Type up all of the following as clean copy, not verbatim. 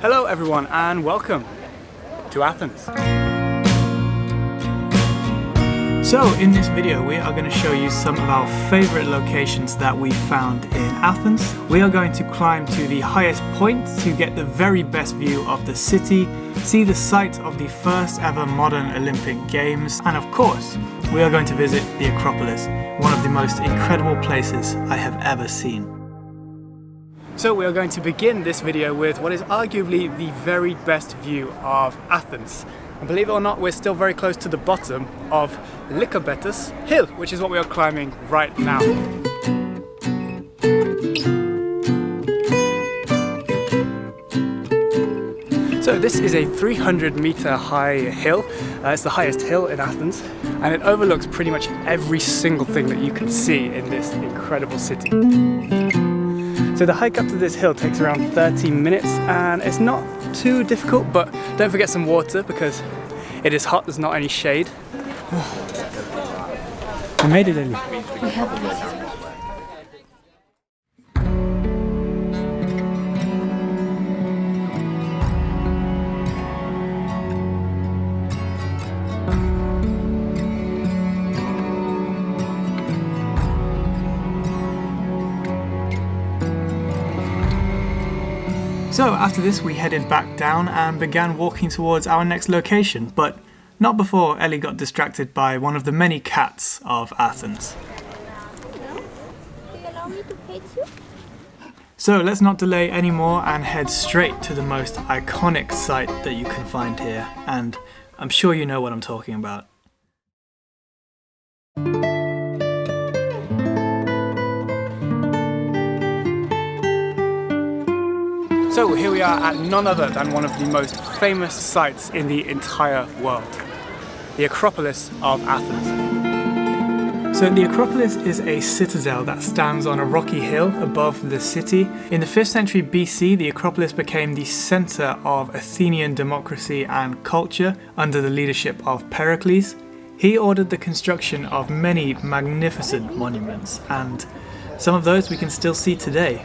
Hello everyone and welcome to Athens. So in this video we are going to show you some of our favourite locations that we found in Athens. We are going to climb to the highest point to get the very best view of the city, see the site of the first ever modern Olympic Games, and of course we are going to visit the Acropolis, one of the most incredible places I have ever seen. So we are going to begin this video with what is arguably the very best view of Athens. And believe it or not, we're still very close to the bottom of Lycabettus Hill, which is what we are climbing right now. So this is a 300-meter high hill. It's the highest hill in Athens, and it overlooks pretty much every single thing that you can see in this incredible city. So the hike up to this hill takes around 30 minutes and it's not too difficult, but don't forget some water because it is hot, there's not any shade. We made it, Ellie. We have made it. So after this we headed back down and began walking towards our next location, but not before Ellie got distracted by one of the many cats of Athens. Hello? Do you allow me to pet you? So let's not delay anymore and head straight to the most iconic site that you can find here, and I'm sure you know what I'm talking about. So here we are at none other than one of the most famous sites in the entire world, the Acropolis of Athens. So the Acropolis is a citadel that stands on a rocky hill above the city. In the 5th century BC, the Acropolis became the centre of Athenian democracy and culture under the leadership of Pericles. He ordered the construction of many magnificent monuments, and some of those we can still see today.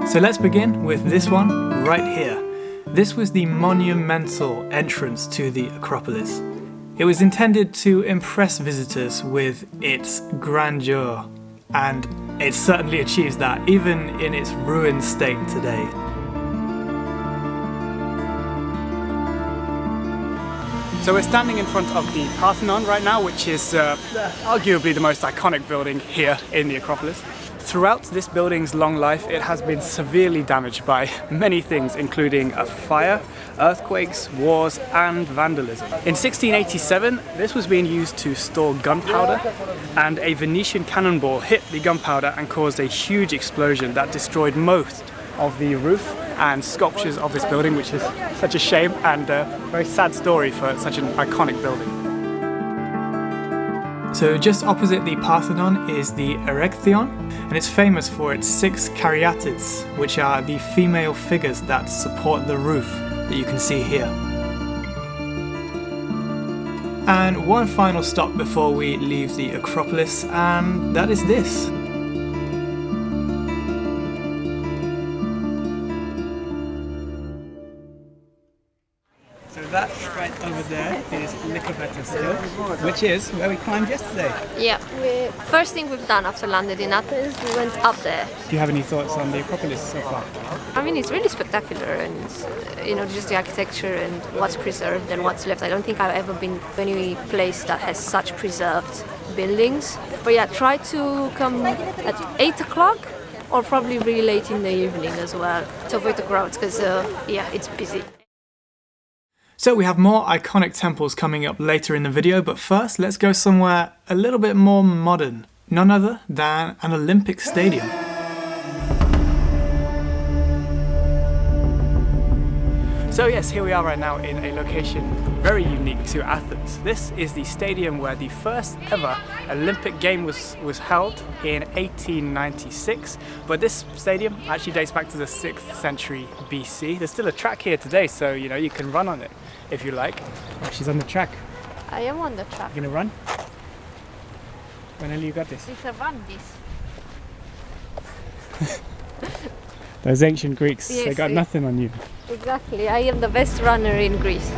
So let's begin with this one right here. This was the monumental entrance to the Acropolis. It was intended to impress visitors with its grandeur, and it certainly achieves that even in its ruined state today. So we're standing in front of the Parthenon right now, which is arguably the most iconic building here in the Acropolis. Throughout this building's long life, it has been severely damaged by many things, including a fire, earthquakes, wars, and vandalism. In 1687, this was being used to store gunpowder, and a Venetian cannonball hit the gunpowder and caused a huge explosion that destroyed most of the roof and sculptures of this building, which is such a shame and a very sad story for such an iconic building. So just opposite the Parthenon is the Erechtheion, and it's famous for its 6 caryatids, which are the female figures that support the roof that you can see here. And one final stop before we leave the Acropolis, and that is this. So that right over there is Lycabettus Hill, which is where we climbed yesterday. Yeah, first thing we've done after landed in Athens, we went up there. Do you have any thoughts on the Acropolis so far? I mean, it's really spectacular, and just the architecture and what's preserved and what's left. I don't think I've ever been to any place that has such preserved buildings. But yeah, try to come at 8 o'clock or probably really late in the evening as well to avoid the crowds because it's busy. So we have more iconic temples coming up later in the video, but first let's go somewhere a little bit more modern. None other than an Olympic stadium. So yes, here we are right now in a location very unique to Athens. This is the stadium where the first ever Olympic game was held in 1896, but this stadium actually dates back to the 6th century BC. There's still a track here today, so you can run on it if you like. Oh, she's on the track. I am on the track. You gonna run? When you got this? It's a run, this. Those ancient Greeks, Yes, they got nothing on you. Exactly, I am the best runner in Greece.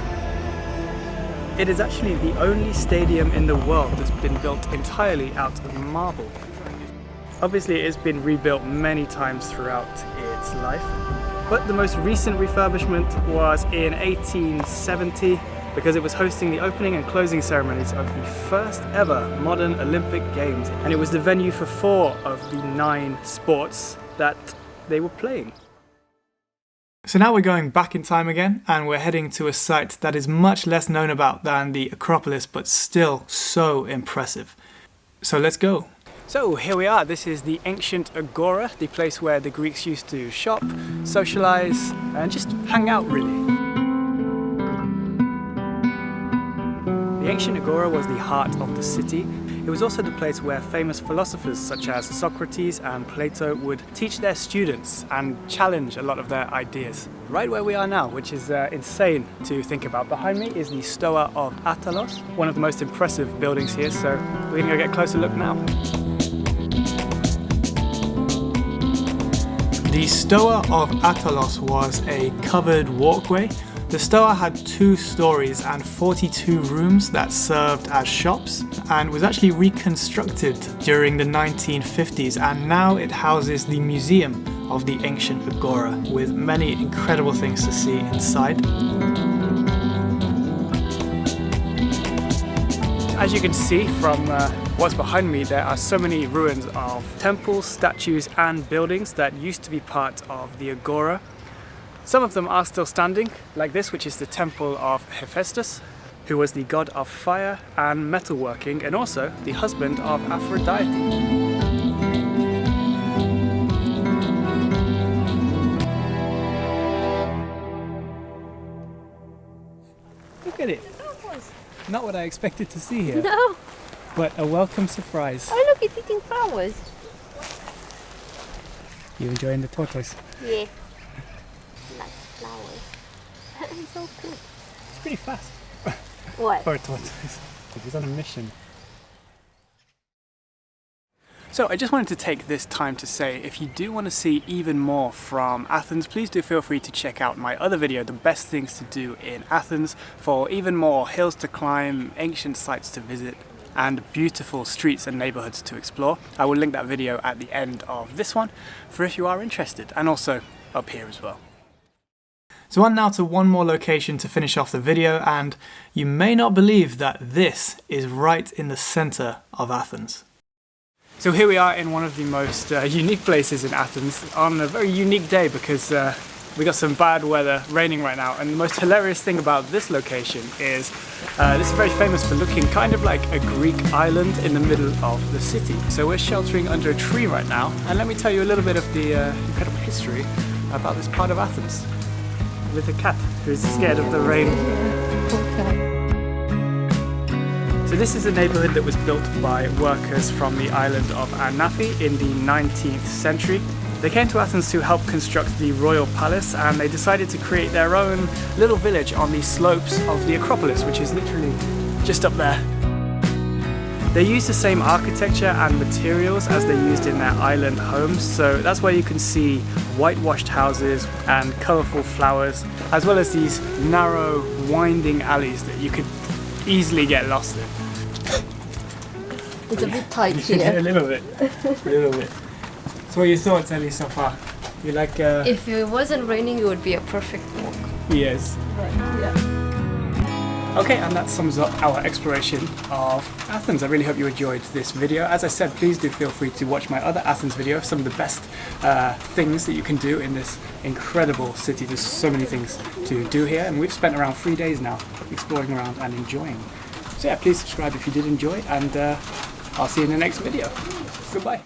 It is actually the only stadium in the world that's been built entirely out of marble. Obviously it's been rebuilt many times throughout its life, but the most recent refurbishment was in 1870 because it was hosting the opening and closing ceremonies of the first ever modern Olympic Games, and it was the venue for 4 of the 9 sports that they were playing. So now we're going back in time again, and we're heading to a site that is much less known about than the Acropolis, but still so impressive. So let's go. So here we are. This is the Ancient Agora, the place where the Greeks used to shop, socialize, and just hang out really. The Ancient Agora was the heart of the city. It was also the place where famous philosophers such as Socrates and Plato would teach their students and challenge a lot of their ideas. Right where we are now, which is insane to think about. Behind me is the Stoa of Attalos, one of the most impressive buildings here, so we're gonna go get a closer look now. The Stoa of Attalos was a covered walkway. The Stoa had 2 stories and 42 rooms that served as shops, and was actually reconstructed during the 1950s, and now it houses the museum of the Ancient Agora with many incredible things to see inside. As you can see from what's behind me, there are so many ruins of temples, statues and buildings that used to be part of the Agora. Some of them are still standing, like this, which is the Temple of Hephaestus, who was the god of fire and metalworking, and also the husband of Aphrodite. Look at it! Not what I expected to see here. No! But a welcome surprise. Oh look, it's eating flowers. You enjoying the tortoise? Yeah. Like flowers. It's so cool. It's pretty fast. What? For a tortoise. He's on a mission. So I just wanted to take this time to say, if you do want to see even more from Athens, please do feel free to check out my other video, the best things to do in Athens, for even more hills to climb, ancient sites to visit, and beautiful streets and neighborhoods to explore. I will link that video at the end of this one for if you are interested, and also up here as well. So on now to one more location to finish off the video, and you may not believe that this is right in the center of Athens. So here we are in one of the most unique places in Athens on a very unique day, because we got some bad weather, raining right now, and the most hilarious thing about this location is this is very famous for looking kind of like a Greek island in the middle of the city. So we're sheltering under a tree right now, and let me tell you a little bit of the incredible history about this part of Athens with a cat who's scared of the rain. So this is a neighborhood that was built by workers from the island of Anafiotika in the 19th century. They came to Athens to help construct the royal palace, and they decided to create their own little village on the slopes of the Acropolis, which is literally just up there. They used the same architecture and materials as they used in their island homes, so that's why you can see whitewashed houses and colourful flowers, as well as these narrow, winding alleys that you could easily get lost in. It's a bit tight here. A little bit. So what are your thoughts, Ellie, so far? You like... If it wasn't raining, it would be a perfect walk. Yes. But, yeah. Okay, and that sums up our exploration of Athens. I really hope you enjoyed this video. As I said, please do feel free to watch my other Athens video, some of the best things that you can do in this incredible city. There's so many things to do here, and we've spent around 3 days now exploring around and enjoying. So yeah, please subscribe if you did enjoy, and I'll see you in the next video. Goodbye.